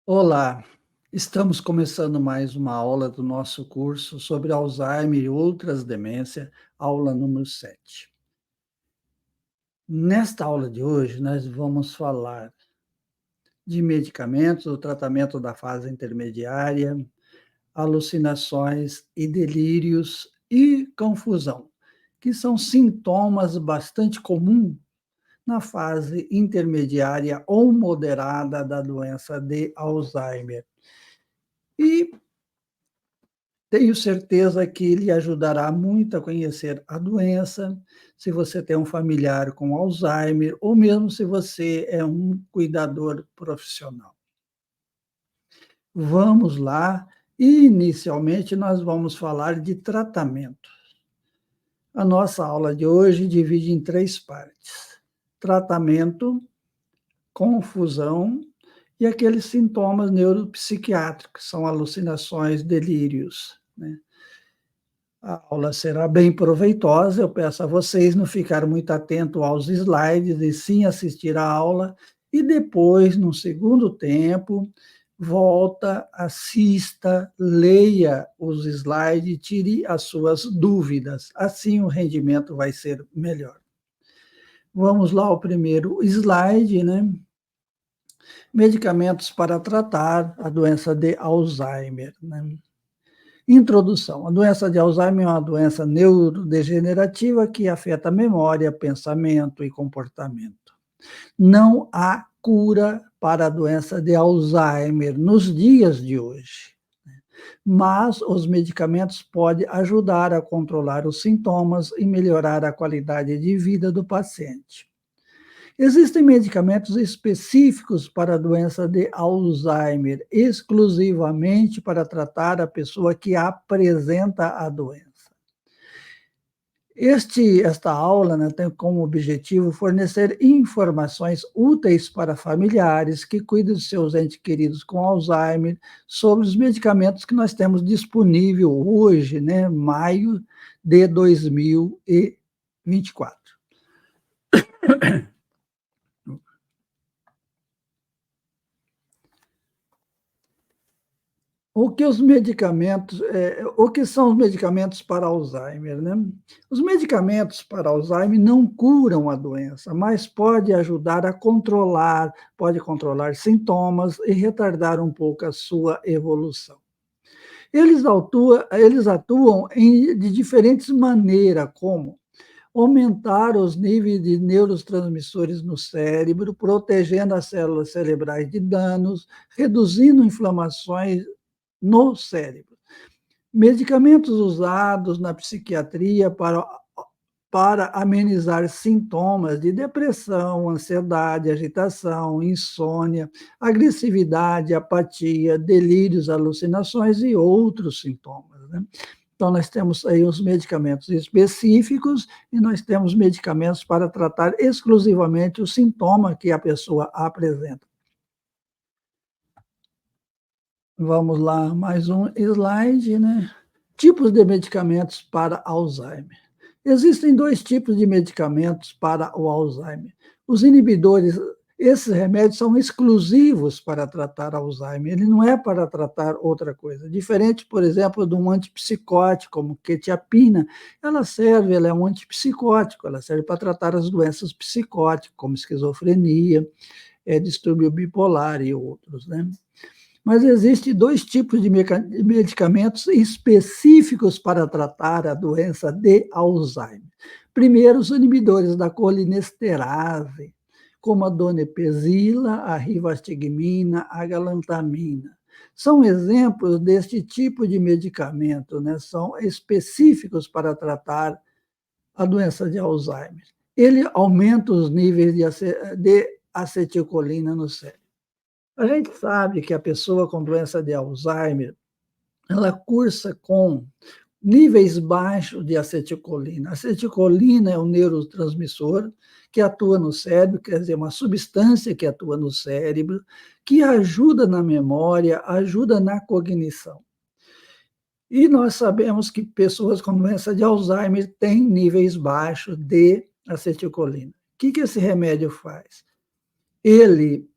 Olá, estamos começando mais uma aula do nosso curso sobre Alzheimer e outras demências, aula número 7. Nesta aula de hoje, nós vamos falar de medicamentos, o tratamento da fase intermediária, alucinações e delírios e confusão, que são sintomas bastante comuns na fase intermediária ou moderada da doença de Alzheimer. E tenho certeza que lhe ajudará muito a conhecer a doença, se você tem um familiar com Alzheimer ou mesmo se você é um cuidador profissional. Vamos lá, inicialmente nós vamos falar de tratamento. A nossa aula de hoje divide em 3 partes: tratamento, confusão e aqueles sintomas neuropsiquiátricos, são alucinações, delírios, né. A aula será bem proveitosa, eu peço a vocês não ficar muito atento aos slides e sim assistir à aula, e depois, no segundo tempo, volta, assista, leia os slides, tire as suas dúvidas, assim o rendimento vai ser melhor. Vamos lá ao primeiro slide, né? Medicamentos para tratar a doença de Alzheimer, né? Introdução. A doença de Alzheimer é uma doença neurodegenerativa que afeta a memória, pensamento e comportamento. Não há cura para a doença de Alzheimer nos dias de hoje, mas os medicamentos podem ajudar a controlar os sintomas e melhorar a qualidade de vida do paciente. Existem medicamentos específicos para a doença de Alzheimer, exclusivamente para tratar a pessoa que apresenta a doença. Esta aula, né, tem como objetivo fornecer informações úteis para familiares que cuidam de seus entes queridos com Alzheimer, sobre os medicamentos que nós temos disponível hoje, né, maio de 2024. O que são os medicamentos para Alzheimer, né? Os medicamentos para Alzheimer não curam a doença, mas pode controlar sintomas e retardar um pouco a sua evolução. Eles atuam de diferentes maneiras, como aumentar os níveis de neurotransmissores no cérebro, protegendo as células cerebrais de danos, reduzindo inflamações no cérebro. Medicamentos usados na psiquiatria para amenizar sintomas de depressão, ansiedade, agitação, insônia, agressividade, apatia, delírios, alucinações e outros sintomas, né? Então, nós temos aí os medicamentos específicos e nós temos medicamentos para tratar exclusivamente o sintoma que a pessoa apresenta. Vamos lá, mais um slide, né? Tipos de medicamentos para Alzheimer. Existem 2 tipos de medicamentos para o Alzheimer. Os inibidores, esses remédios são exclusivos para tratar Alzheimer, ele não é para tratar outra coisa. Diferente, por exemplo, de um antipsicótico, como quetiapina, ela é um antipsicótico, ela serve para tratar as doenças psicóticas, como esquizofrenia, distúrbio bipolar e outros, né? Mas existem 2 tipos de medicamentos específicos para tratar a doença de Alzheimer. Primeiro, os inibidores da colinesterase, como a donepezila, a rivastigmina, a galantamina. São exemplos deste tipo de medicamento, né? São específicos para tratar a doença de Alzheimer. Ele aumenta os níveis de acetilcolina no cérebro. A gente sabe que a pessoa com doença de Alzheimer, ela cursa com níveis baixos de acetilcolina. A acetilcolina é um neurotransmissor que atua no cérebro, quer dizer, uma substância que atua no cérebro, que ajuda na memória, ajuda na cognição. E nós sabemos que pessoas com doença de Alzheimer têm níveis baixos de acetilcolina. O que esse remédio faz? Ele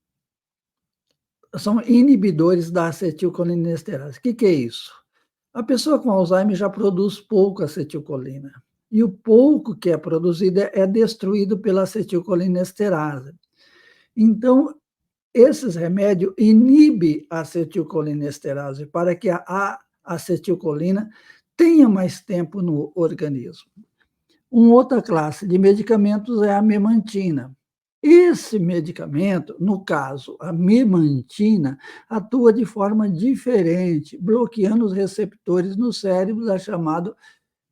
são inibidores da acetilcolinesterase. O que que é isso? A pessoa com Alzheimer já produz pouco acetilcolina, e o pouco que é produzido é destruído pela acetilcolinesterase. Então, esses remédios inibem a acetilcolinesterase para que a acetilcolina tenha mais tempo no organismo. Uma outra classe de medicamentos é a memantina. Esse medicamento, no caso, a memantina, atua de forma diferente, bloqueando os receptores no cérebro, da chamado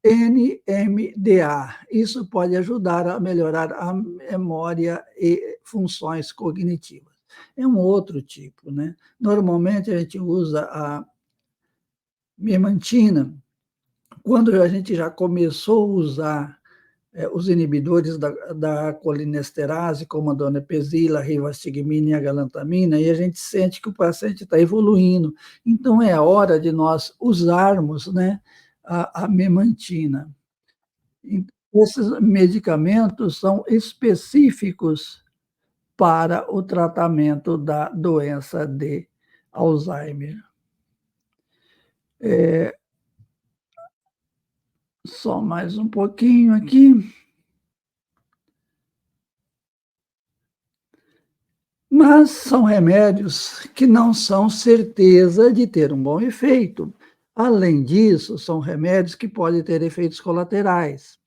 NMDA. Isso pode ajudar a melhorar a memória e funções cognitivas. É um outro tipo, né? Normalmente a gente usa a memantina quando a gente já começou a usar os inibidores da colinesterase, como a donepezila, a rivastigmina e a galantamina, e a gente sente que o paciente está evoluindo. Então, é a hora de nós usarmos, né, a memantina. Esses medicamentos são específicos para o tratamento da doença de Alzheimer. Só mais um pouquinho aqui. Mas são remédios que não são certeza de ter um bom efeito. Além disso, são remédios que podem ter efeitos colaterais.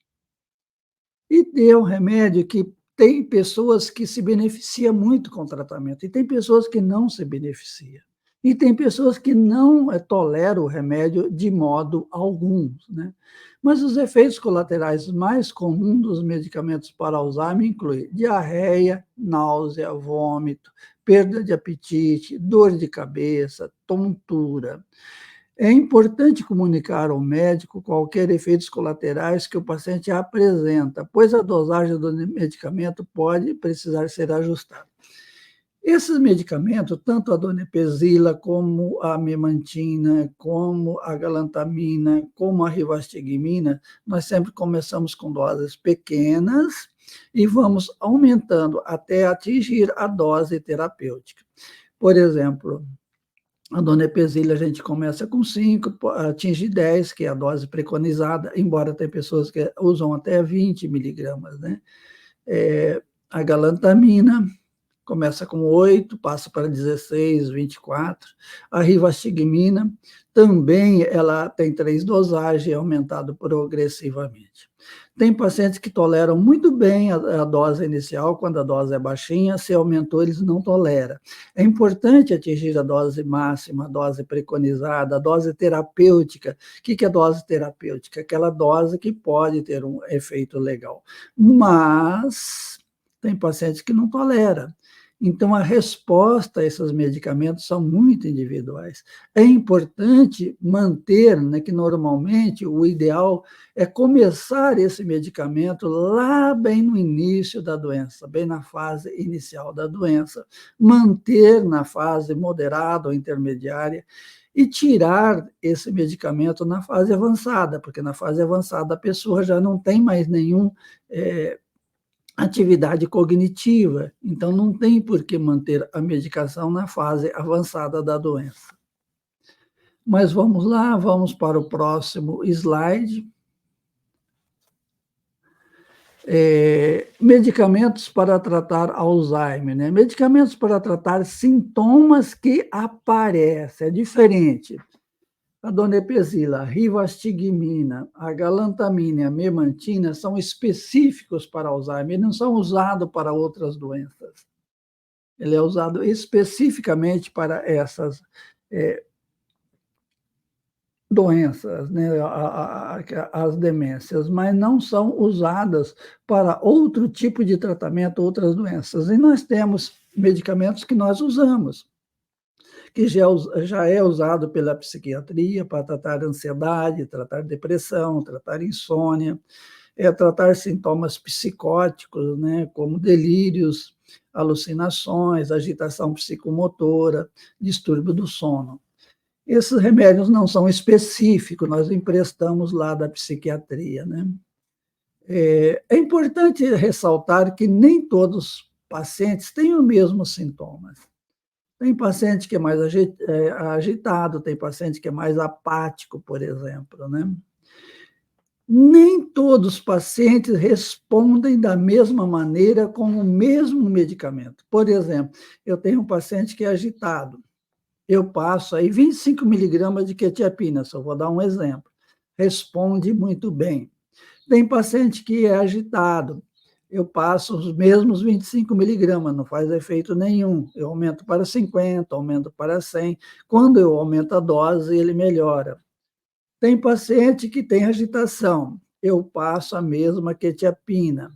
E tem um remédio que tem pessoas que se beneficiam muito com o tratamento, e tem pessoas que não se beneficiam. E tem pessoas que não toleram o remédio de modo algum, né? Mas os efeitos colaterais mais comuns dos medicamentos para Alzheimer incluem diarreia, náusea, vômito, perda de apetite, dor de cabeça, tontura. É importante comunicar ao médico qualquer efeitos colaterais que o paciente apresenta, pois a dosagem do medicamento pode precisar ser ajustada. Esses medicamentos, tanto a donepezila, como a memantina, como a galantamina, como a rivastigmina, nós sempre começamos com doses pequenas e vamos aumentando até atingir a dose terapêutica. Por exemplo, a donepezila a gente começa com 5, atinge 10, que é a dose preconizada, embora tem pessoas que usam até 20 miligramas, né? A galantamina começa com 8, passa para 16, 24. A rivastigmina também ela tem 3 dosagens, é aumentado progressivamente. Tem pacientes que toleram muito bem a dose inicial, quando a dose é baixinha, se aumentou, eles não toleram. É importante atingir a dose máxima, a dose preconizada, a dose terapêutica. O que é dose terapêutica? Aquela dose que pode ter um efeito legal. Mas tem pacientes que não toleram. Então, a resposta a esses medicamentos são muito individuais. É importante manter, né, que normalmente o ideal é começar esse medicamento lá bem no início da doença, bem na fase inicial da doença, manter na fase moderada ou intermediária e tirar esse medicamento na fase avançada, porque na fase avançada a pessoa já não tem mais nenhum atividade cognitiva, então não tem por que manter a medicação na fase avançada da doença. Mas vamos lá, vamos para o próximo slide. Medicamentos para tratar Alzheimer, né? Medicamentos para tratar sintomas que aparecem, é diferente. A donepezila, a rivastigmina, a galantamina e a memantina são específicos para Alzheimer, não são usados para outras doenças. Ele é usado especificamente para essas doenças, né, as demências, mas não são usadas para outro tipo de tratamento, outras doenças. E nós temos medicamentos que nós usamos, que já é usado pela psiquiatria para tratar ansiedade, tratar depressão, tratar insônia, tratar sintomas psicóticos, né, como delírios, alucinações, agitação psicomotora, distúrbio do sono. Esses remédios não são específicos, nós emprestamos lá da psiquiatria, né? É importante ressaltar que nem todos os pacientes têm os mesmos sintomas. Tem paciente que é mais agitado, tem paciente que é mais apático, por exemplo, né? Nem todos os pacientes respondem da mesma maneira com o mesmo medicamento. Por exemplo, eu tenho um paciente que é agitado, eu passo aí 25 miligramas de quetiapina, só vou dar um exemplo. Responde muito bem. Tem paciente que é agitado, eu passo os mesmos 25 miligramas, não faz efeito nenhum. Eu aumento para 50, aumento para 100. Quando eu aumento a dose, ele melhora. Tem paciente que tem agitação, eu passo a mesma quetiapina.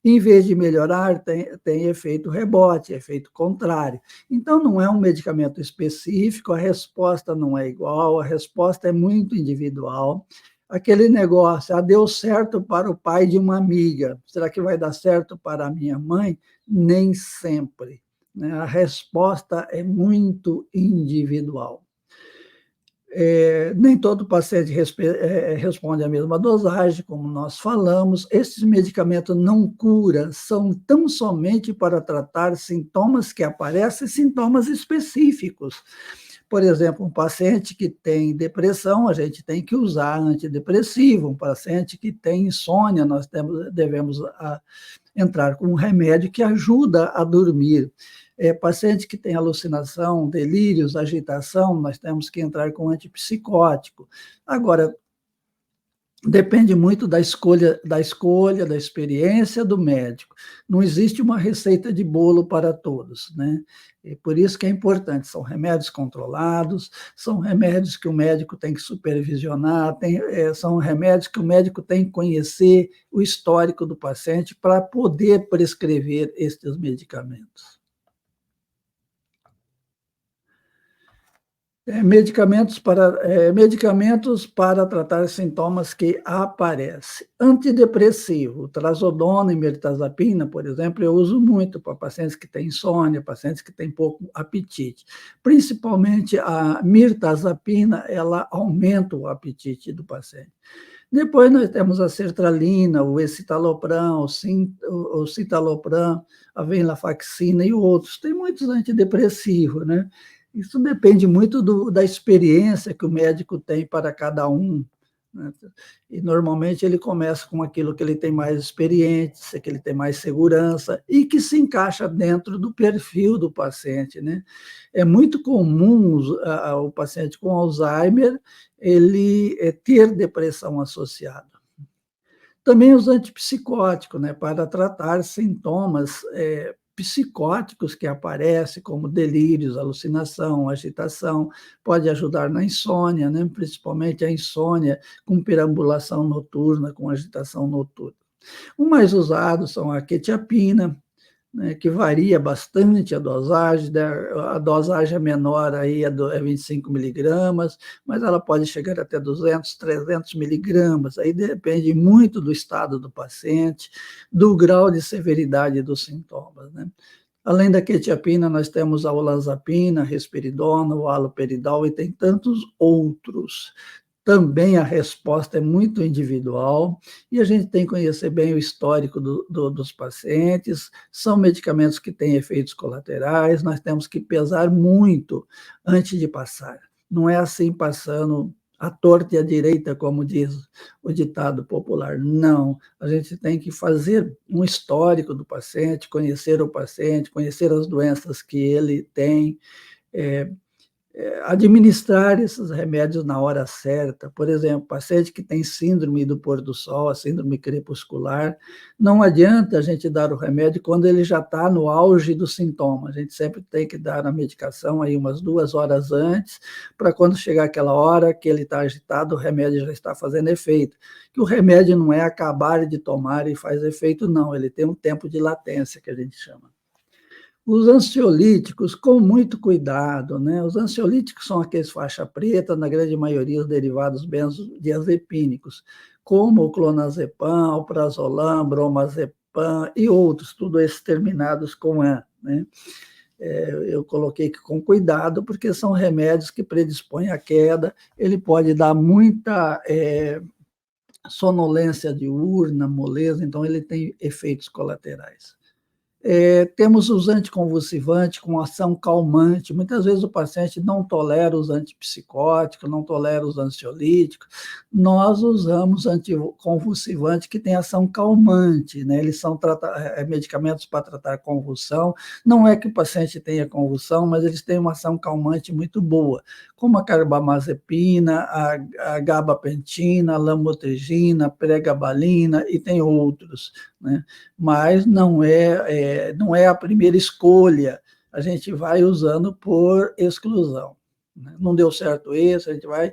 Em vez de melhorar, tem efeito rebote, efeito contrário. Então, não é um medicamento específico, a resposta não é igual, a resposta é muito individual. Aquele negócio, deu certo para o pai de uma amiga, será que vai dar certo para a minha mãe? Nem sempre, né? A resposta é muito individual. Nem todo paciente responde à mesma dosagem, como nós falamos. Esses medicamentos não curam, são tão somente para tratar sintomas que aparecem, sintomas específicos. Por exemplo, um paciente que tem depressão, a gente tem que usar antidepressivo. Um paciente que tem insônia, nós devemos entrar com um remédio que ajuda a dormir. Paciente que tem alucinação, delírios, agitação, nós temos que entrar com antipsicótico. Agora, depende muito da escolha, da experiência do médico. Não existe uma receita de bolo para todos, né? E por isso que é importante, são remédios controlados, são remédios que o médico tem que supervisionar, são remédios que o médico tem que conhecer o histórico do paciente para poder prescrever estes medicamentos. Medicamentos para tratar sintomas que aparecem. Antidepressivo, trazodona e mirtazapina, por exemplo, eu uso muito para pacientes que têm insônia, pacientes que têm pouco apetite. Principalmente a mirtazapina, ela aumenta o apetite do paciente. Depois nós temos a sertralina, o escitalopram, o citalopram, a venlafaxina e outros. Tem muitos antidepressivos, né? Isso depende muito da experiência que o médico tem para cada um, né? E normalmente ele começa com aquilo que ele tem mais experiência, que ele tem mais segurança e que se encaixa dentro do perfil do paciente, né? É muito comum o paciente com Alzheimer ele ter depressão associada. Também os antipsicóticos, né, para tratar sintomas psicóticos que aparecem, como delírios, alucinação, agitação, pode ajudar na insônia, né, principalmente a insônia com perambulação noturna, com agitação noturna. O mais usado são a quetiapina, né, que varia bastante a dosagem, né? A dosagem é menor aí é 25 miligramas, mas ela pode chegar até 200, 300 miligramas, aí depende muito do estado do paciente, do grau de severidade dos sintomas, né? Além da quetiapina, nós temos a olanzapina, a risperidona, o haloperidol e tem tantos outros. Também a resposta é muito individual e a gente tem que conhecer bem o histórico dos pacientes. São medicamentos que têm efeitos colaterais, nós temos que pesar muito antes de passar. Não é assim passando à torta e à direita, como diz o ditado popular. Não, a gente tem que fazer um histórico do paciente, conhecer o paciente, conhecer as doenças que ele tem, administrar esses remédios na hora certa. Por exemplo, paciente que tem síndrome do pôr do sol, a síndrome crepuscular, não adianta a gente dar o remédio quando ele já está no auge do sintoma. A gente sempre tem que dar a medicação aí umas 2 horas antes, para quando chegar aquela hora que ele está agitado, o remédio já está fazendo efeito. Que o remédio não é acabar de tomar e faz efeito, não. Ele tem um tempo de latência, que a gente chama. Os ansiolíticos, com muito cuidado, né? Os ansiolíticos são aqueles faixa preta, na grande maioria os derivados benzodiazepínicos, como o clonazepam, o prazolam, bromazepam e outros, tudo esses terminados com "an", né? Eu coloquei com cuidado, porque são remédios que predispõem à queda, ele pode dar muita sonolência diurna, moleza, então ele tem efeitos colaterais. Temos os anticonvulsivantes com ação calmante. Muitas vezes o paciente não tolera os antipsicóticos, não tolera os ansiolíticos. Nós usamos anticonvulsivantes que têm ação calmante, né? Eles são medicamentos para tratar convulsão. Não é que o paciente tenha convulsão, mas eles têm uma ação calmante muito boa, como a carbamazepina, a gabapentina, a lamotrigina, pregabalina e tem outros, né? Mas não é a primeira escolha, a gente vai usando por exclusão, né? Não deu certo esse, a gente vai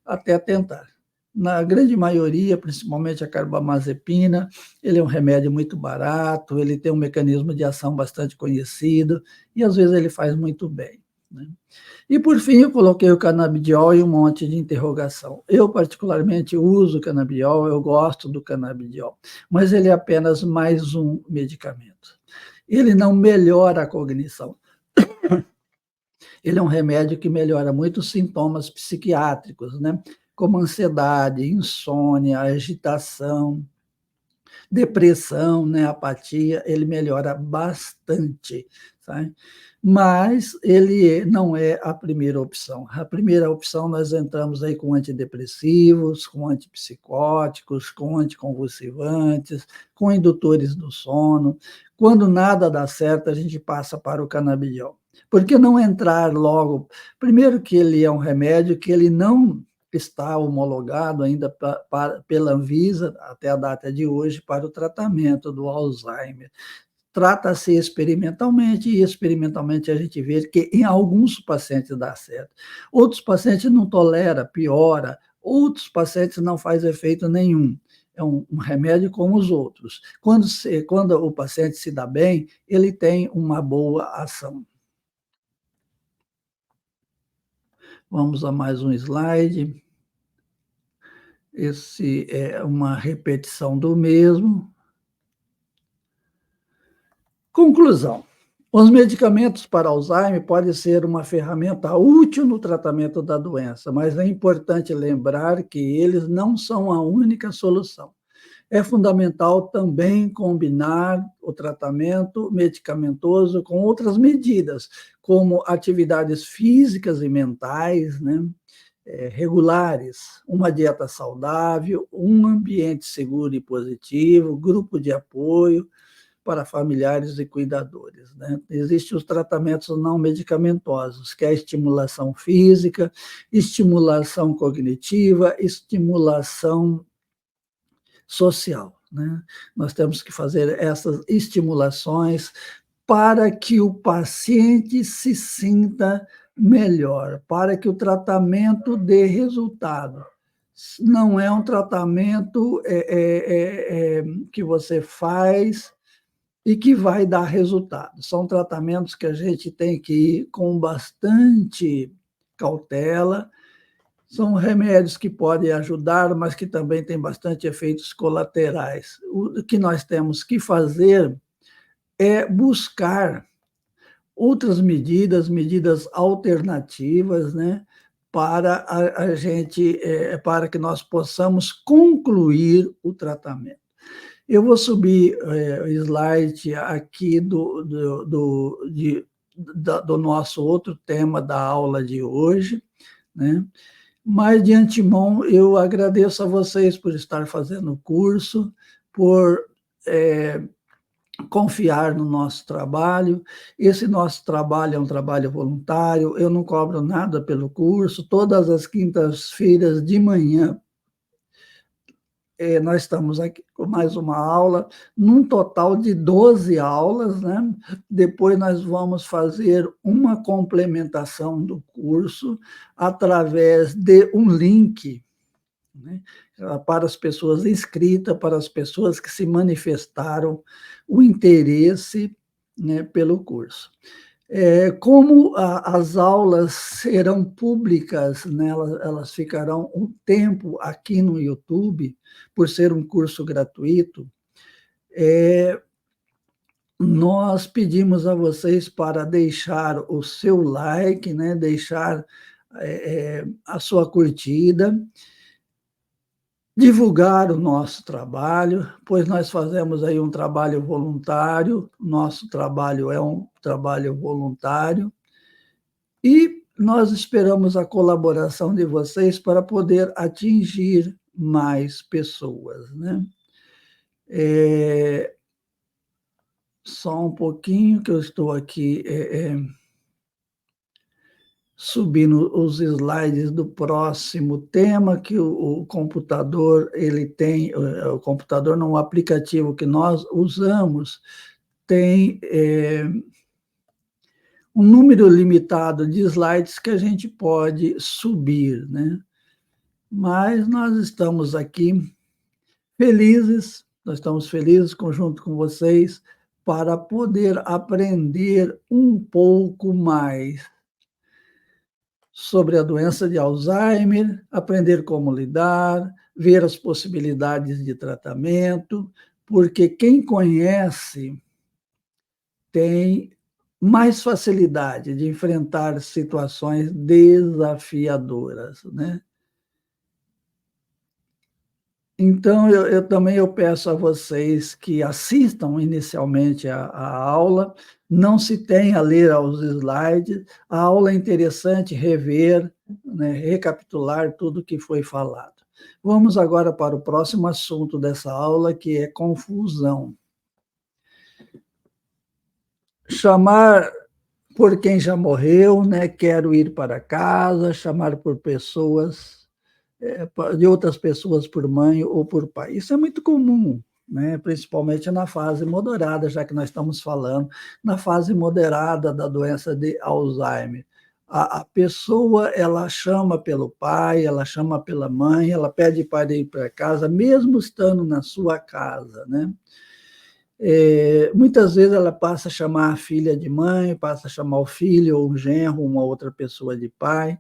até tentar. Na grande maioria, principalmente a carbamazepina, ele é um remédio muito barato, ele tem um mecanismo de ação bastante conhecido e às vezes ele faz muito bem, né? E, por fim, eu coloquei o canabidiol e um monte de interrogação. Eu, particularmente, uso o canabidiol, eu gosto do canabidiol, mas ele é apenas mais um medicamento. Ele não melhora a cognição. Ele é um remédio que melhora muitos sintomas psiquiátricos, né? Como ansiedade, insônia, agitação, depressão, né, apatia, ele melhora bastante, sabe? Mas ele não é a primeira opção. A primeira opção nós entramos aí com antidepressivos, com antipsicóticos, com anticonvulsivantes, com indutores do sono. Quando nada dá certo, a gente passa para o canabidiol. Por que não entrar logo? Primeiro que ele é um remédio que ele não está homologado ainda pela Anvisa, até a data de hoje, para o tratamento do Alzheimer. Trata-se experimentalmente, e experimentalmente a gente vê que em alguns pacientes dá certo. Outros pacientes não tolera, piora, outros pacientes não faz efeito nenhum. É um remédio como os outros. Quando o paciente se dá bem, ele tem uma boa ação. Vamos a mais um slide. Esse é uma repetição do mesmo. Conclusão. Os medicamentos para Alzheimer podem ser uma ferramenta útil no tratamento da doença, mas é importante lembrar que eles não são a única solução. É fundamental também combinar o tratamento medicamentoso com outras medidas, como atividades físicas e mentais, né? Regulares, uma dieta saudável, um ambiente seguro e positivo, grupo de apoio para familiares e cuidadores, né? Existem os tratamentos não medicamentosos, que é a estimulação física, estimulação cognitiva, estimulação social, né? Nós temos que fazer essas estimulações para que o paciente se sinta melhor, para que o tratamento dê resultado. Não é um tratamento que você faz e que vai dar resultado. São tratamentos que a gente tem que ir com bastante cautela. São remédios que podem ajudar, mas que também têm bastante efeitos colaterais. O que nós temos que fazer é buscar outras medidas alternativas, né, para a gente, para que nós possamos concluir o tratamento. Eu vou subir o slide aqui do nosso outro tema da aula de hoje, né? Mas, de antemão, eu agradeço a vocês por estar fazendo o curso, por confiar no nosso trabalho. Esse nosso trabalho é um trabalho voluntário, eu não cobro nada pelo curso. Todas as quintas-feiras de manhã, nós estamos aqui com mais uma aula, num total de 12 aulas, né? Depois nós vamos fazer uma complementação do curso através de um link, né, para as pessoas inscritas, para as pessoas que se manifestaram o interesse, né, pelo curso. Como as aulas serão públicas, né, elas ficarão um tempo aqui no YouTube, por ser um curso gratuito, nós pedimos a vocês para deixar o seu like, né, deixar a sua curtida, divulgar o nosso trabalho, pois nós fazemos aí um trabalho voluntário, nosso trabalho é um trabalho voluntário, e nós esperamos a colaboração de vocês para poder atingir mais pessoas, né? Eh, Só um pouquinho que eu estou aqui, subindo os slides do próximo tema que o computador ele tem, o computador não, o aplicativo que nós usamos tem, um número limitado de slides que a gente pode subir, né. Mas nós estamos aqui felizes, nós estamos felizes junto com vocês, para poder aprender um pouco mais sobre a doença de Alzheimer, aprender como lidar, ver as possibilidades de tratamento, porque quem conhece tem mais facilidade de enfrentar situações desafiadoras, né. Então eu também eu peço a vocês que assistam inicialmente a aula, não se tenha a ler aos slides, a aula é interessante rever, né, recapitular tudo o que foi falado. Vamos agora para o próximo assunto dessa aula, que é confusão. Chamar por quem já morreu, né, quero ir para casa, chamar por pessoas de outras pessoas por mãe ou por pai. Isso é muito comum, né? Principalmente na fase moderada, já que nós estamos falando na fase moderada da doença de Alzheimer. A pessoa, ela chama pelo pai, ela chama pela mãe, ela pede para ir para casa, mesmo estando na sua casa, né? Muitas vezes ela passa a chamar a filha de mãe, passa a chamar o filho ou o genro, uma outra pessoa de pai,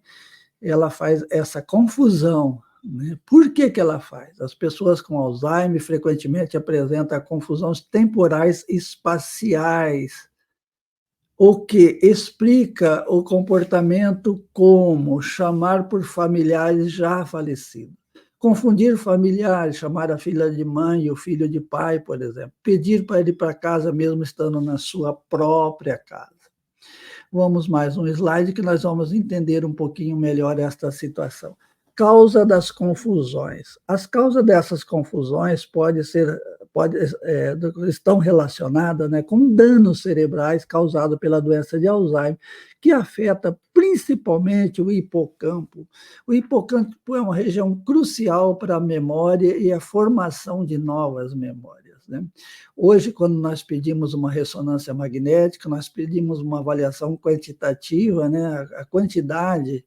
ela faz essa confusão, né. Por que que ela faz? As pessoas com Alzheimer frequentemente apresentam confusões temporais espaciais, o que explica o comportamento como chamar por familiares já falecidos, confundir familiares, chamar a filha de mãe e o filho de pai, por exemplo, pedir para ir para casa mesmo estando na sua própria casa. Vamos mais um slide que nós vamos entender um pouquinho melhor esta situação. Causa das confusões. As causas dessas confusões estão relacionadas, né, com danos cerebrais causados pela doença de Alzheimer, que afeta principalmente o hipocampo. O hipocampo é uma região crucial para a memória e a formação de novas memórias, né? Hoje, quando nós pedimos uma ressonância magnética, nós pedimos uma avaliação quantitativa, né, a quantidade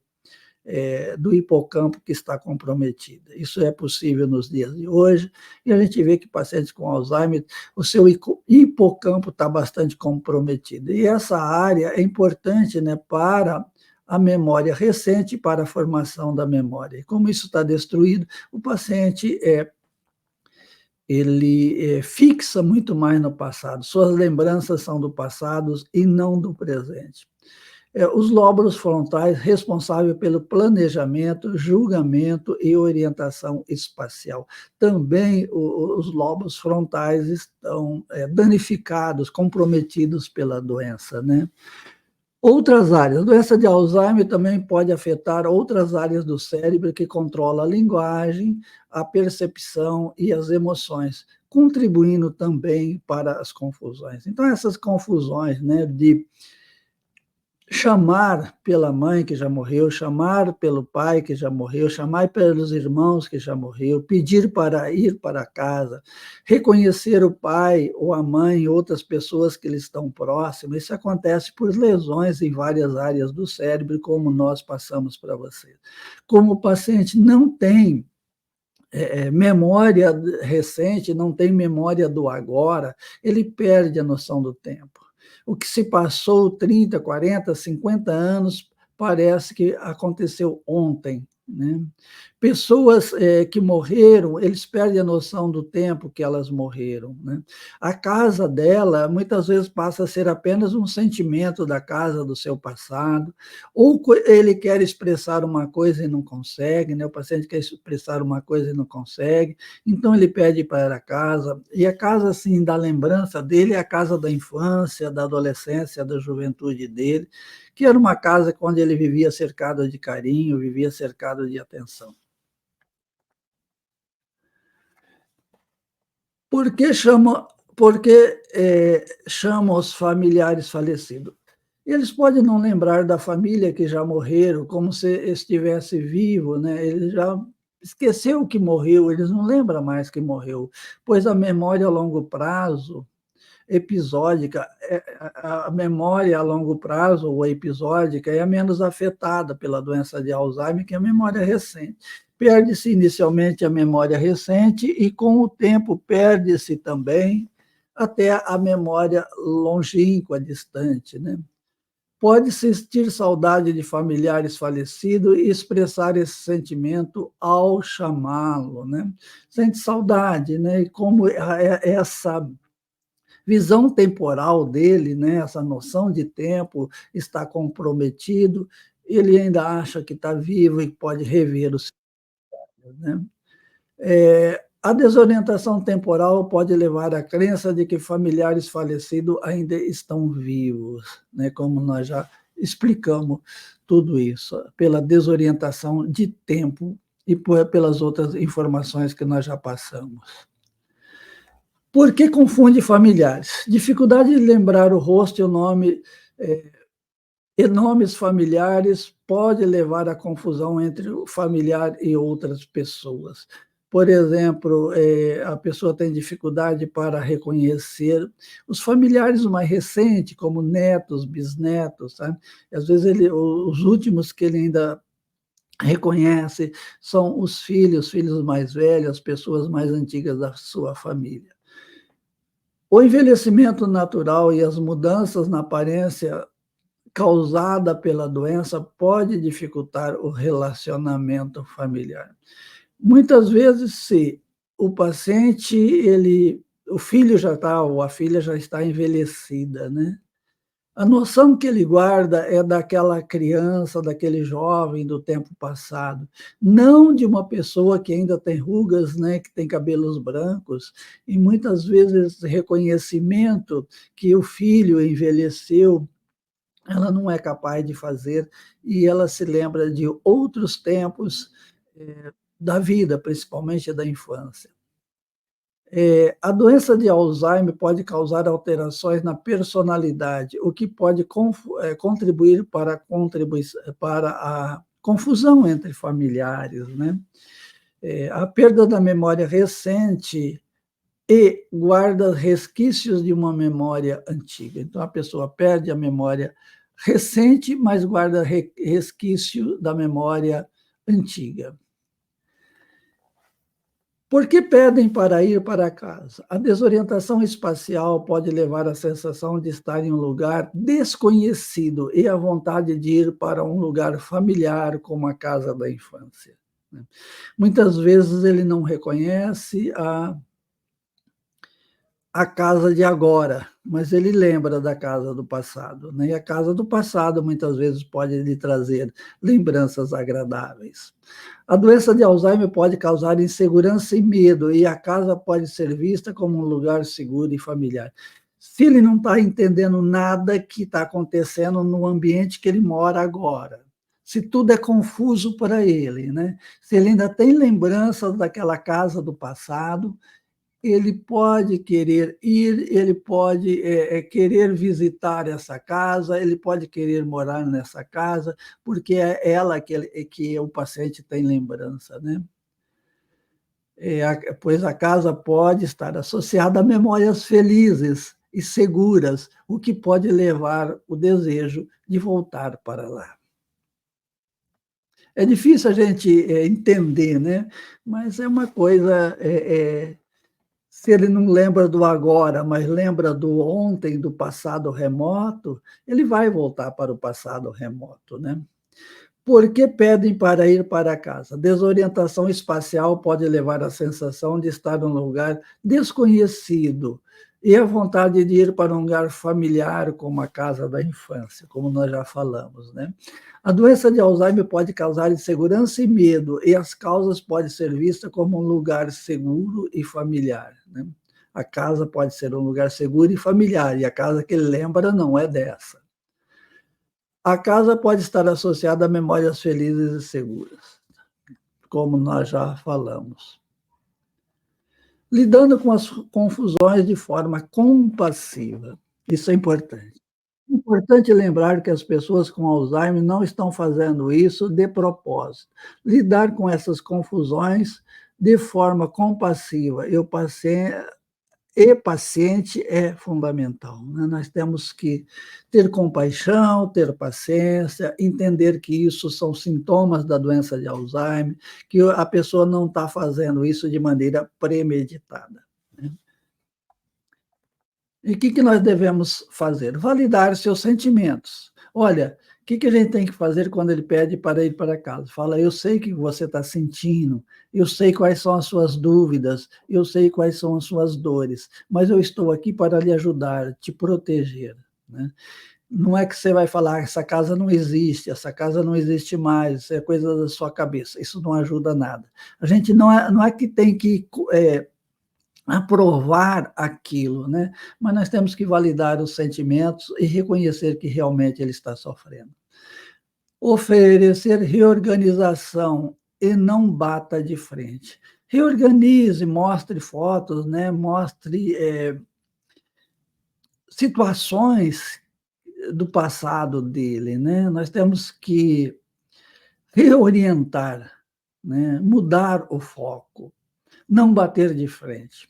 do hipocampo que está comprometida. Isso é possível nos dias de hoje, e a gente vê que pacientes com Alzheimer, o seu hipocampo está bastante comprometido. E essa área é importante, né, para a memória recente e para a formação da memória. E como isso está destruído, o paciente ele fixa muito mais no passado, suas lembranças são do passado e não do presente. Os lóbulos frontais responsáveis pelo planejamento, julgamento e orientação espacial. Também os lóbulos frontais estão danificados, comprometidos pela doença, né? Outras áreas. A doença de Alzheimer também pode afetar outras áreas do cérebro que controlam a linguagem, a percepção e as emoções, contribuindo também para as confusões. Então, essas confusões, né, de chamar pela mãe que já morreu, chamar pelo pai que já morreu, chamar pelos irmãos que já morreu, pedir para ir para casa, reconhecer o pai ou a mãe, outras pessoas que lhes estão próximas, isso acontece por lesões em várias áreas do cérebro, como nós passamos para vocês. Como o paciente não tem memória recente, não tem memória do agora, ele perde a noção do tempo. O que se passou 30, 40, 50 anos parece que aconteceu ontem, né? Pessoas que morreram, eles perdem a noção do tempo que elas morreram, né? A casa dela, muitas vezes, passa a ser apenas um sentimento da casa do seu passado, ou ele quer expressar uma coisa e não consegue, né? O paciente quer expressar uma coisa e não consegue, então ele pede para a casa, e a casa, assim, da lembrança dele é a casa da infância, da adolescência, da juventude dele, que era uma casa onde ele vivia cercado de carinho, vivia cercado de atenção. Por que chama chama os familiares falecidos? Eles podem não lembrar da família que já morreram, como se estivesse vivo, né, ele já esqueceu que morreu, eles não lembram mais que morreu, pois a memória a longo prazo episódica, a memória a longo prazo ou episódica é a menos afetada pela doença de Alzheimer que a memória recente. Perde-se inicialmente a memória recente e, com o tempo, perde-se também até a memória longínqua, distante, né? Pode-se sentir saudade de familiares falecidos e expressar esse sentimento ao chamá-lo, né? Sente saudade, né? E como essa visão temporal dele, né, essa noção de tempo está comprometido, ele ainda acha que está vivo e pode rever os ciclos, né? A desorientação temporal pode levar à crença de que familiares falecidos ainda estão vivos, né, como nós já explicamos tudo isso, pela desorientação de tempo e pelas outras informações que nós já passamos. Por que confunde familiares? Dificuldade de lembrar o rosto e o nome, e nomes familiares pode levar à confusão entre o familiar e outras pessoas. Por exemplo, a pessoa tem dificuldade para reconhecer os familiares mais recentes, como netos, bisnetos, sabe? E às vezes os últimos que ele ainda reconhece são os filhos mais velhos, as pessoas mais antigas da sua família. O envelhecimento natural e as mudanças na aparência causada pela doença pode dificultar o relacionamento familiar. Muitas vezes, se o paciente, o filho já está, ou a filha já está envelhecida, né? A noção que ele guarda é daquela criança, daquele jovem do tempo passado, não de uma pessoa que ainda tem rugas, né, que tem cabelos brancos, e muitas vezes reconhecimento que o filho envelheceu, ela não é capaz de fazer, e ela se lembra de outros tempos da vida, principalmente da infância. A doença de Alzheimer pode causar alterações na personalidade, o que pode contribuir para a confusão entre familiares, né? A perda da memória recente e guarda resquícios de uma memória antiga. Então, a pessoa perde a memória recente, mas guarda resquício da memória antiga. Por que pedem para ir para casa? A desorientação espacial pode levar à sensação de estar em um lugar desconhecido e à vontade de ir para um lugar familiar, como a casa da infância, né? Muitas vezes ele não reconhece a casa de agora, mas ele lembra da casa do passado, né? E a casa do passado muitas vezes pode lhe trazer lembranças agradáveis. A doença de Alzheimer pode causar insegurança e medo, e a casa pode ser vista como um lugar seguro e familiar. Se ele não está entendendo nada que está acontecendo no ambiente que ele mora agora, se tudo é confuso para ele, né? Se ele ainda tem lembranças daquela casa do passado, ele pode querer ir, ele pode querer visitar essa casa, ele pode querer morar nessa casa, porque é ela que o paciente tem lembrança, né? Pois a casa pode estar associada a memórias felizes e seguras, o que pode levar o desejo de voltar para lá. É difícil a gente entender, né? Mas é uma coisa se ele não lembra do agora, mas lembra do ontem, do passado remoto, ele vai voltar para o passado remoto, né? Por que pedem para ir para casa? Desorientação espacial pode levar à sensação de estar num lugar desconhecido e a vontade de ir para um lugar familiar, como a casa da infância, como nós já falamos, né? A doença de Alzheimer pode causar insegurança e medo, e as causas podem ser vistas como um lugar seguro e familiar, né? A casa pode ser um lugar seguro e familiar, e a casa que ele lembra não é dessa. A casa pode estar associada a memórias felizes e seguras, como nós já falamos. Lidando com as confusões de forma compassiva. Isso é importante. É importante lembrar que as pessoas com Alzheimer não estão fazendo isso de propósito. Lidar com essas confusões de forma compassiva. Paciente é fundamental, né? Nós temos que ter compaixão, ter paciência, entender que isso são sintomas da doença de Alzheimer, que a pessoa não está fazendo isso de maneira premeditada, né? E o que nós devemos fazer? Validar seus sentimentos. Olha, o que a gente tem que fazer quando ele pede para ir para casa? Fala, eu sei o que você está sentindo, eu sei quais são as suas dúvidas, eu sei quais são as suas dores, mas eu estou aqui para lhe ajudar, te proteger, né? Não é que você vai falar, essa casa não existe mais, isso é coisa da sua cabeça, isso não ajuda nada. A gente não é que tem que aprovar aquilo, né? Mas nós temos que validar os sentimentos e reconhecer que realmente ele está sofrendo. Oferecer reorganização e não bata de frente. Reorganize, mostre fotos, né? Mostre situações do passado dele, né? Nós temos que reorientar, né? Mudar o foco, não bater de frente.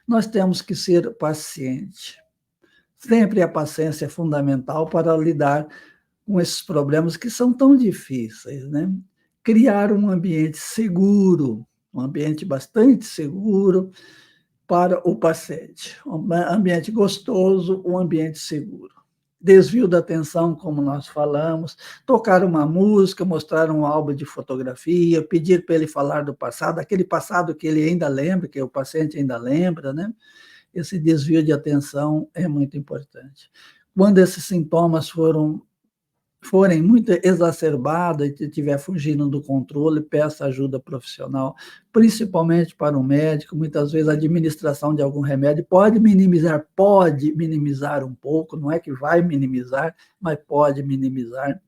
Nós temos que ser paciente. Sempre a paciência é fundamental para lidar com esses problemas que são tão difíceis, né? Criar um ambiente seguro, um ambiente bastante seguro para o paciente, um ambiente gostoso, um ambiente seguro. Desvio da atenção, como nós falamos, tocar uma música, mostrar um álbum de fotografia, pedir para ele falar do passado, aquele passado que ele ainda lembra, que o paciente ainda lembra, né? Esse desvio de atenção é muito importante. Quando esses sintomas forem muito exacerbados e estiver fugindo do controle, peça ajuda profissional, principalmente para um médico. Muitas vezes a administração de algum remédio pode minimizar um pouco, não é que vai minimizar, mas pode minimizar.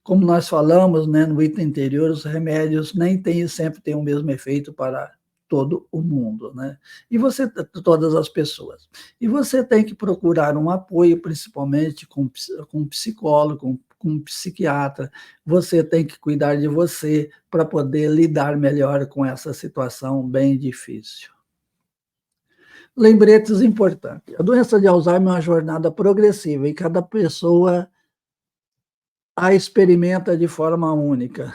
Como nós falamos, né, no item anterior, os remédios nem sempre têm o mesmo efeito para todo o mundo, né? Todas as pessoas. E você tem que procurar um apoio, principalmente com um psicólogo, com um psiquiatra. Você tem que cuidar de você para poder lidar melhor com essa situação bem difícil. Lembretes importantes. A doença de Alzheimer é uma jornada progressiva e cada pessoa a experimenta de forma única.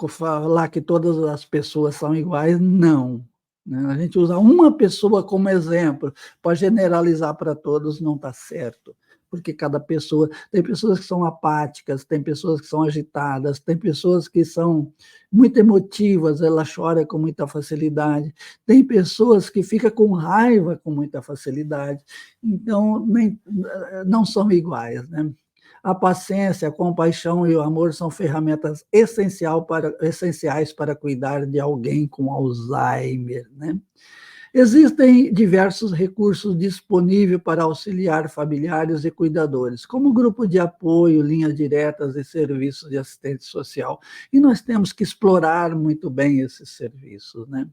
Falar que todas as pessoas são iguais, não, né? A gente usa uma pessoa como exemplo, para generalizar para todos não está certo, porque cada pessoa tem pessoas que são apáticas, tem pessoas que são agitadas, tem pessoas que são muito emotivas, ela chora com muita facilidade, tem pessoas que ficam com raiva com muita facilidade, então não são iguais, né? A paciência, a compaixão e o amor são ferramentas essenciais para cuidar de alguém com Alzheimer, né? Existem diversos recursos disponíveis para auxiliar familiares e cuidadores, como grupo de apoio, linhas diretas e serviços de assistente social. E nós temos que explorar muito bem esses serviços, né?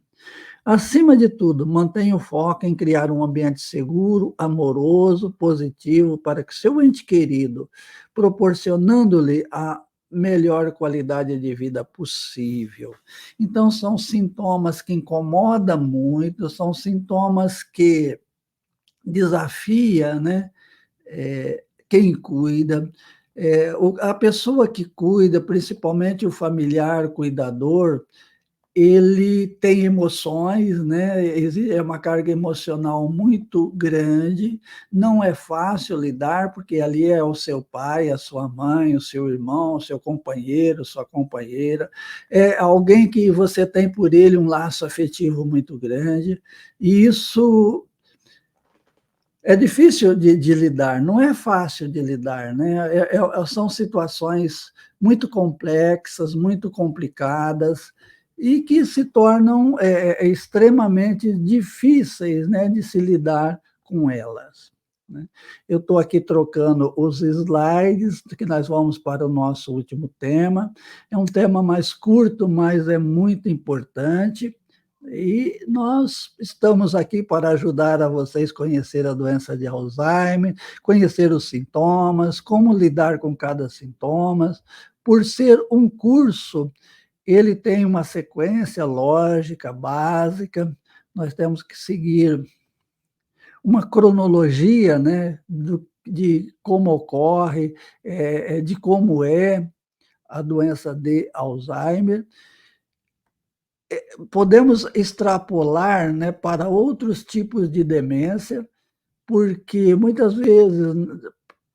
Acima de tudo, mantenha o foco em criar um ambiente seguro, amoroso, positivo, para que seu ente querido, proporcionando-lhe a melhor qualidade de vida possível. Então, são sintomas que incomodam muito, são sintomas que desafia, né? Quem cuida. A pessoa que cuida, principalmente o familiar cuidador, ele tem emoções, né, é uma carga emocional muito grande, não é fácil lidar, porque ali é o seu pai, a sua mãe, o seu irmão, o seu companheiro, sua companheira, é alguém que você tem por ele um laço afetivo muito grande, e isso é difícil de lidar, não é fácil de lidar, né? São situações muito complexas, muito complicadas, e que se tornam extremamente difíceis, né, de se lidar com elas, né? Eu estou aqui trocando os slides, que nós vamos para o nosso último tema. É um tema mais curto, mas é muito importante, e nós estamos aqui para ajudar a vocês conhecer a doença de Alzheimer, conhecer os sintomas, como lidar com cada sintoma. Por ser um curso, ele tem uma sequência lógica, básica, nós temos que seguir uma cronologia, né, de como ocorre, de como é a doença de Alzheimer. Podemos extrapolar, né, para outros tipos de demência, porque muitas vezes,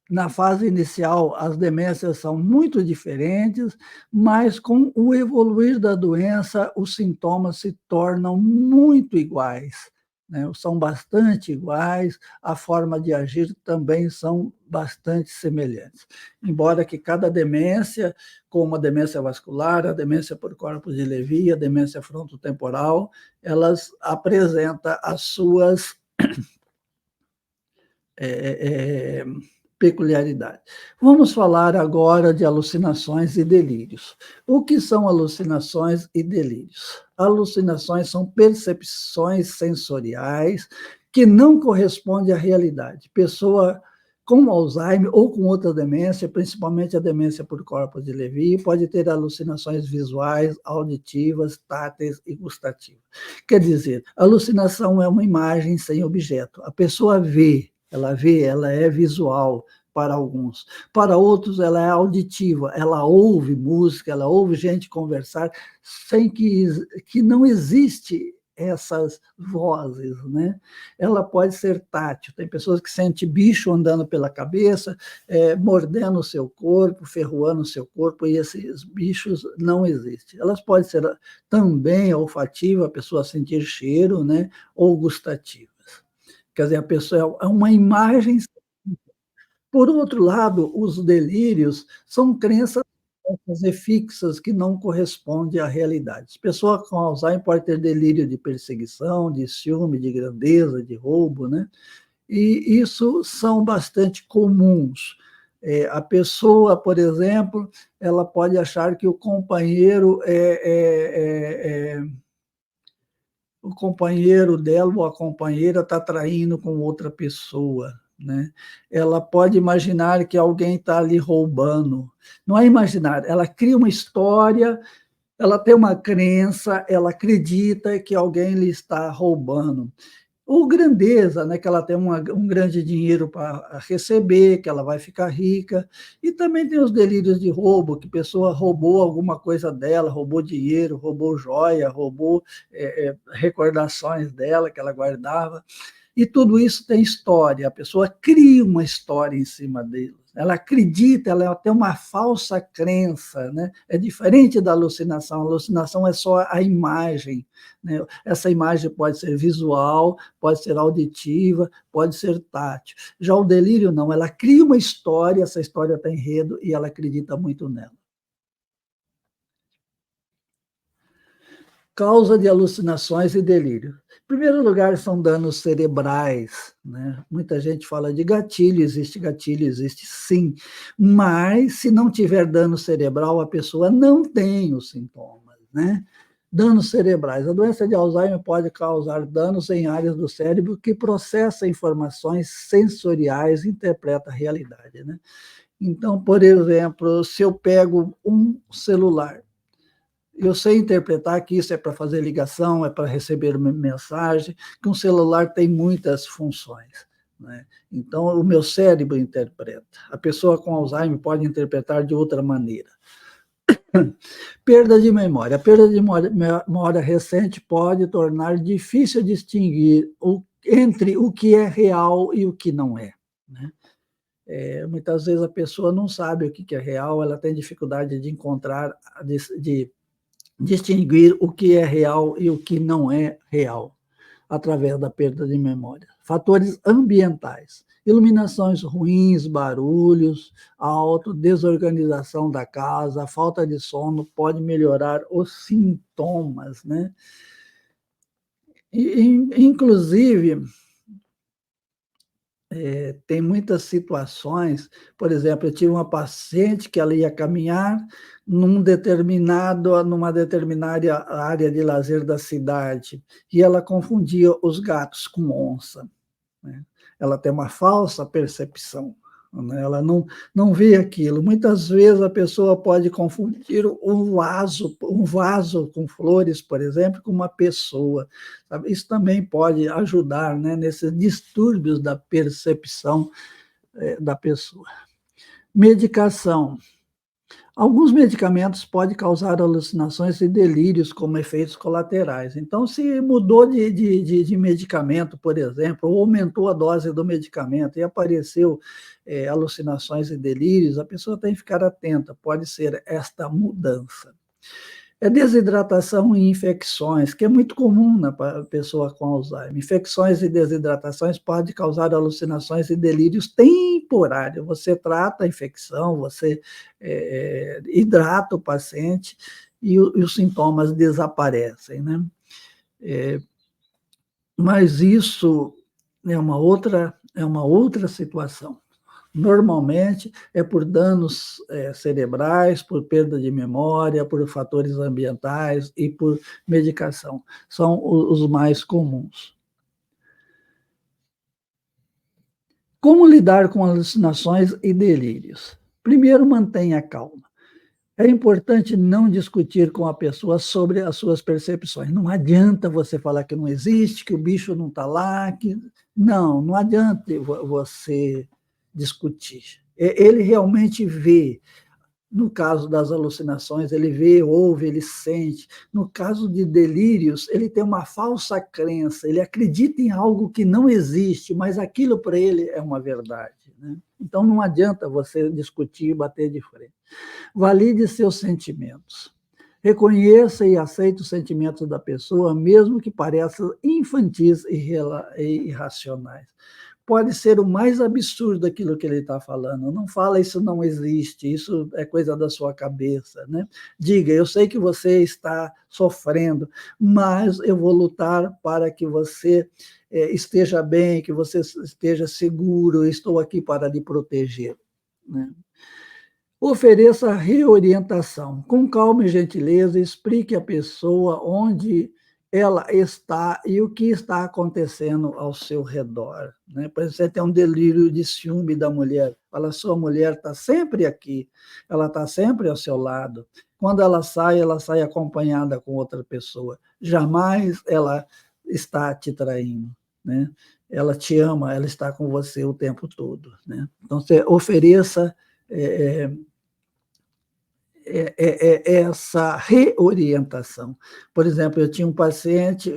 na fase inicial, as demências são muito diferentes, mas com o evoluir da doença, os sintomas se tornam muito iguais, né? São bastante iguais, a forma de agir também são bastante semelhantes. Embora que cada demência, como a demência vascular, a demência por corpos de Levy, a demência frontotemporal, elas apresentam as suas é, é, peculiaridade. Vamos falar agora de alucinações e delírios. O que são alucinações e delírios? Alucinações são percepções sensoriais que não correspondem à realidade. Pessoa com Alzheimer ou com outra demência, principalmente a demência por corpos de Levy, pode ter alucinações visuais, auditivas, táteis e gustativas. Quer dizer, alucinação é uma imagem sem objeto. A pessoa vê, ela é visual para alguns. Para outros, ela é auditiva, ela ouve música, ela ouve gente conversar, sem que não existe essas vozes, né? Ela pode ser tátil. Tem pessoas que sentem bicho andando pela cabeça, mordendo o seu corpo, ferroando o seu corpo, e esses bichos não existem. Elas podem ser também olfativa, a pessoa sentir cheiro, né? Ou gustativa. Quer dizer, a pessoa é uma imagem. Por outro lado, os delírios são crenças fixas que não correspondem à realidade. A pessoa com Alzheimer pode ter delírio de perseguição, de ciúme, de grandeza, de roubo, né? E isso são bastante comuns. A pessoa, por exemplo, ela pode achar que o companheiro dela ou a companheira está traindo com outra pessoa, né? Ela pode imaginar que alguém está ali roubando. Não é imaginar, ela cria uma história, ela tem uma crença, ela acredita que alguém lhe está roubando. Ou grandeza, né, que ela tem um grande dinheiro para receber, que ela vai ficar rica. E também tem os delírios de roubo, que a pessoa roubou alguma coisa dela, roubou dinheiro, roubou joia, roubou recordações dela que ela guardava. E tudo isso tem história, a pessoa cria uma história em cima dele. Ela acredita, ela tem uma falsa crença, né? É diferente da alucinação. A alucinação é só a imagem, né? Essa imagem pode ser visual, pode ser auditiva, pode ser tátil. Já o delírio não, ela cria uma história, essa história tem enredo e ela acredita muito nela. Causa de alucinações e delírio. Em primeiro lugar, são danos cerebrais, né? Muita gente fala de gatilho, existe sim, mas se não tiver dano cerebral, a pessoa não tem os sintomas, né? Danos cerebrais. A doença de Alzheimer pode causar danos em áreas do cérebro que processa informações sensoriais e interpreta a realidade, né? Então, por exemplo, se eu pego um celular, eu sei interpretar que isso é para fazer ligação, é para receber mensagem, que um celular tem muitas funções, né? Então, o meu cérebro interpreta. A pessoa com Alzheimer pode interpretar de outra maneira. Perda de memória. A perda de memória recente pode tornar difícil distinguir entre o que é real e o que não é, né? Muitas vezes a pessoa não sabe o que é real, ela tem dificuldade de encontrar, de distinguir o que é real e o que não é real, através da perda de memória. Fatores ambientais: iluminações ruins, barulhos alto, desorganização da casa, falta de sono pode melhorar os sintomas, né? Inclusive, tem muitas situações, por exemplo, eu tive uma paciente que ela ia caminhar numa determinada área de lazer da cidade, e ela confundia os gatos com onça, né? Ela tem uma falsa percepção, né? Ela não vê aquilo. Muitas vezes a pessoa pode confundir um vaso com flores, por exemplo, com uma pessoa, sabe? Isso também pode ajudar, né, nesses distúrbios da percepção da pessoa. Medicação. Alguns medicamentos podem causar alucinações e delírios como efeitos colaterais. Então, se mudou de medicamento, por exemplo, ou aumentou a dose do medicamento e apareceu alucinações e delírios, a pessoa tem que ficar atenta, pode ser esta mudança. Desidratação e infecções, que é muito comum na pessoa com Alzheimer. Infecções e desidratações podem causar alucinações e delírios temporários. Você trata a infecção, você hidrata o paciente e os sintomas desaparecem, né? Mas isso é uma outra situação. Normalmente é por danos cerebrais, por perda de memória, por fatores ambientais e por medicação. São os mais comuns. Como lidar com alucinações e delírios? Primeiro, mantenha a calma. É importante não discutir com a pessoa sobre as suas percepções. Não adianta você falar que não existe, que o bicho não está lá, que... Não adianta você discutir. Ele realmente vê. No caso das alucinações, ele vê, ouve, ele sente. No caso de delírios, ele tem uma falsa crença, ele acredita em algo que não existe, mas aquilo para ele é uma verdade, né? Então não adianta você discutir e bater de frente. Valide seus sentimentos. Reconheça e aceite os sentimentos da pessoa, mesmo que pareçam infantis e irracionais. Pode ser o mais absurdo daquilo que ele está falando. Não fala, isso não existe, isso é coisa da sua cabeça, né? Diga, eu sei que você está sofrendo, mas eu vou lutar para que você esteja bem, que você esteja seguro, estou aqui para lhe proteger, né? Ofereça reorientação. Com calma e gentileza, explique à pessoa onde ela está e o que está acontecendo ao seu redor, né? Por exemplo, você tem um delírio de ciúme da mulher. Fala, sua mulher está sempre aqui, ela está sempre ao seu lado. Quando ela sai acompanhada com outra pessoa. Jamais ela está te traindo, né? Ela te ama, ela está com você o tempo todo, né? Então, você ofereça essa reorientação. Por exemplo, eu tinha um paciente,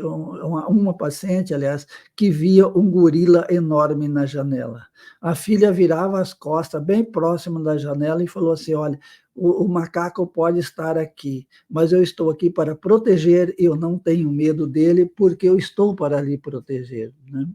uma paciente, aliás, que via um gorila enorme na janela. A filha virava as costas bem próximo da janela e falou assim, olha, o macaco pode estar aqui, mas eu estou aqui para proteger, eu não tenho medo dele, porque eu estou para lhe proteger, né?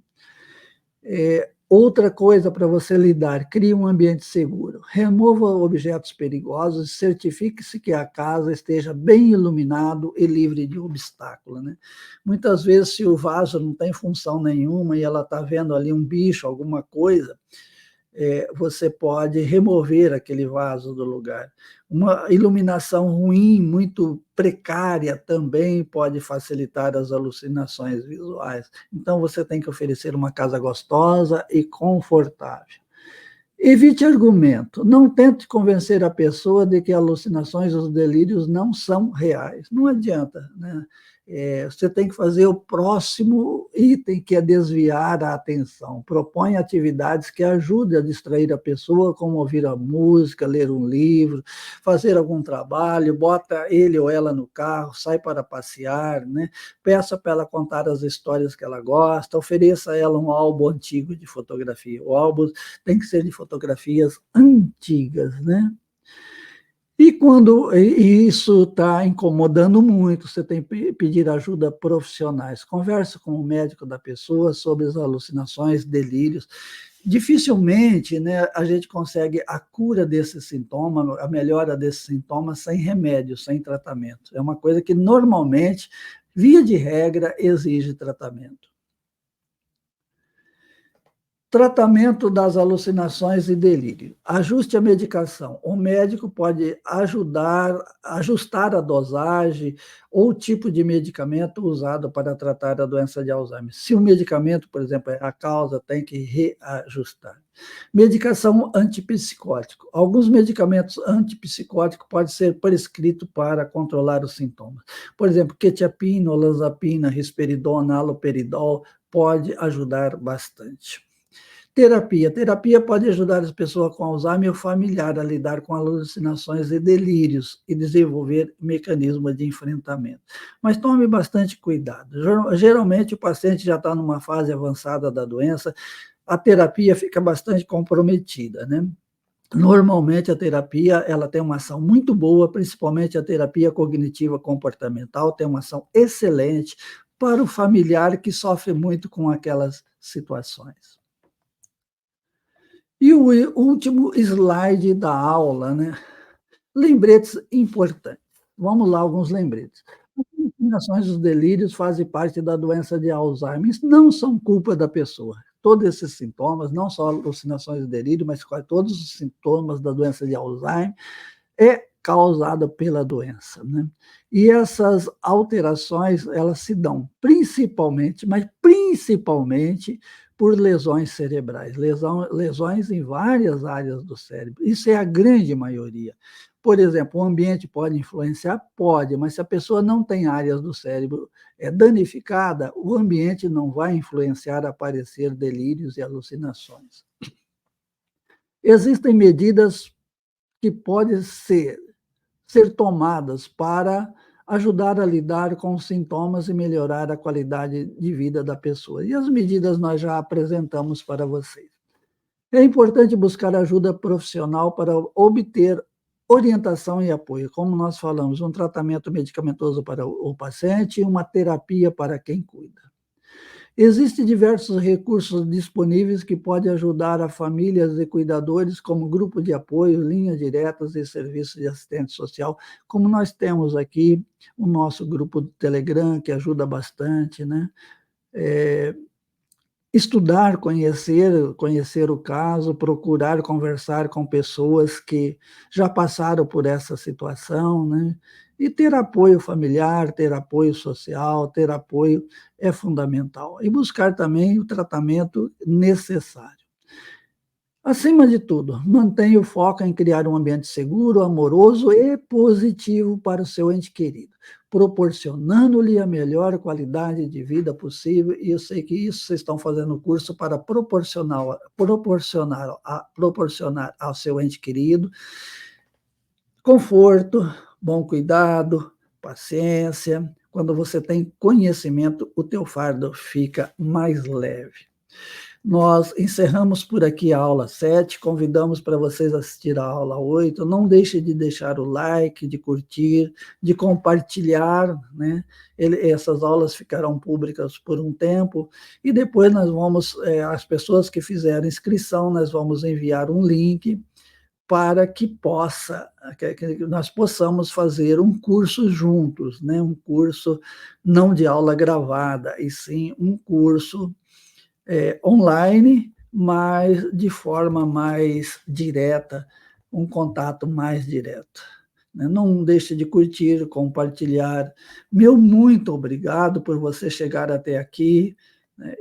Outra coisa para você lidar, crie um ambiente seguro. Remova objetos perigosos e certifique-se que a casa esteja bem iluminado e livre de obstáculo, né? Muitas vezes, se o vaso não tem função nenhuma e ela está vendo ali um bicho, alguma coisa, você pode remover aquele vaso do lugar. Uma iluminação ruim, muito precária, também pode facilitar as alucinações visuais. Então, você tem que oferecer uma casa gostosa e confortável. Evite argumento. Não tente convencer a pessoa de que alucinações ou delírios não são reais. Não adianta, né? Você tem que fazer o próximo item, que é desviar a atenção. Propõe atividades que ajudem a distrair a pessoa, como ouvir a música, ler um livro, fazer algum trabalho, bota ele ou ela no carro, sai para passear, né? Peça para ela contar as histórias que ela gosta, ofereça a ela um álbum antigo de fotografia. O álbum tem que ser de fotografias antigas, né? E quando isso está incomodando muito, você tem que pedir ajuda profissionais. Converse com o médico da pessoa sobre as alucinações, delírios. Dificilmente, né, a gente consegue a cura desse sintoma, a melhora desse sintoma sem remédio, sem tratamento. É uma coisa que normalmente, via de regra, exige tratamento. Tratamento das alucinações e delírio. Ajuste a medicação. O médico pode ajustar a dosagem ou o tipo de medicamento usado para tratar a doença de Alzheimer. Se o medicamento, por exemplo, é a causa, tem que reajustar. Medicação antipsicótico. Alguns medicamentos antipsicóticos podem ser prescritos para controlar os sintomas. Por exemplo, quetiapina, olanzapina, risperidona, haloperidol pode ajudar bastante. Terapia. Terapia pode ajudar as pessoas com Alzheimer ou familiar a lidar com alucinações e delírios e desenvolver mecanismos de enfrentamento. Mas tome bastante cuidado. Geralmente, o paciente já está numa fase avançada da doença, a terapia fica bastante comprometida, né? Normalmente, a terapia ela tem uma ação muito boa, principalmente a terapia cognitiva comportamental, tem uma ação excelente para o familiar que sofre muito com aquelas situações. E o último slide da aula, né? Lembretes importantes. Vamos lá, alguns lembretes. As alucinações e os delírios fazem parte da doença de Alzheimer. Isso não são culpa da pessoa. Todos esses sintomas, não só alucinações e delírio, mas quase todos os sintomas da doença de Alzheimer, é causada pela doença, né? E essas alterações, elas se dão principalmente, mas principalmente por lesões cerebrais, lesões em várias áreas do cérebro. Isso é a grande maioria. Por exemplo, o ambiente pode influenciar? Pode, mas se a pessoa não tem áreas do cérebro danificada, o ambiente não vai influenciar a aparecer delírios e alucinações. Existem medidas que podem ser tomadas para ajudar a lidar com os sintomas e melhorar a qualidade de vida da pessoa. E as medidas nós já apresentamos para vocês. É importante buscar ajuda profissional para obter orientação e apoio. Como nós falamos, um tratamento medicamentoso para o paciente e uma terapia para quem cuida. Existem diversos recursos disponíveis que podem ajudar a famílias e cuidadores, como grupo de apoio, linhas diretas e serviços de assistente social, como nós temos aqui o nosso grupo do Telegram, que ajuda bastante, né? Estudar, conhecer o caso, procurar conversar com pessoas que já passaram por essa situação, né? E ter apoio familiar, ter apoio social, ter apoio é fundamental. E buscar também o tratamento necessário. Acima de tudo, mantenha o foco em criar um ambiente seguro, amoroso e positivo para o seu ente querido, proporcionando-lhe a melhor qualidade de vida possível, e eu sei que isso vocês estão fazendo o curso para proporcionar ao seu ente querido conforto, bom cuidado, paciência. Quando você tem conhecimento, o teu fardo fica mais leve. Nós encerramos por aqui a aula 7, convidamos para vocês assistir a aula 8. Não deixe de deixar o like, de curtir, de compartilhar, né? Essas aulas ficarão públicas por um tempo, e depois nós vamos, as pessoas que fizeram inscrição, nós vamos enviar um link para que nós possamos fazer um curso juntos, né? Um curso não de aula gravada, e sim um curso online, mas de forma mais direta, um contato mais direto. Não deixe de curtir, compartilhar. Meu muito obrigado por você chegar até aqui, né?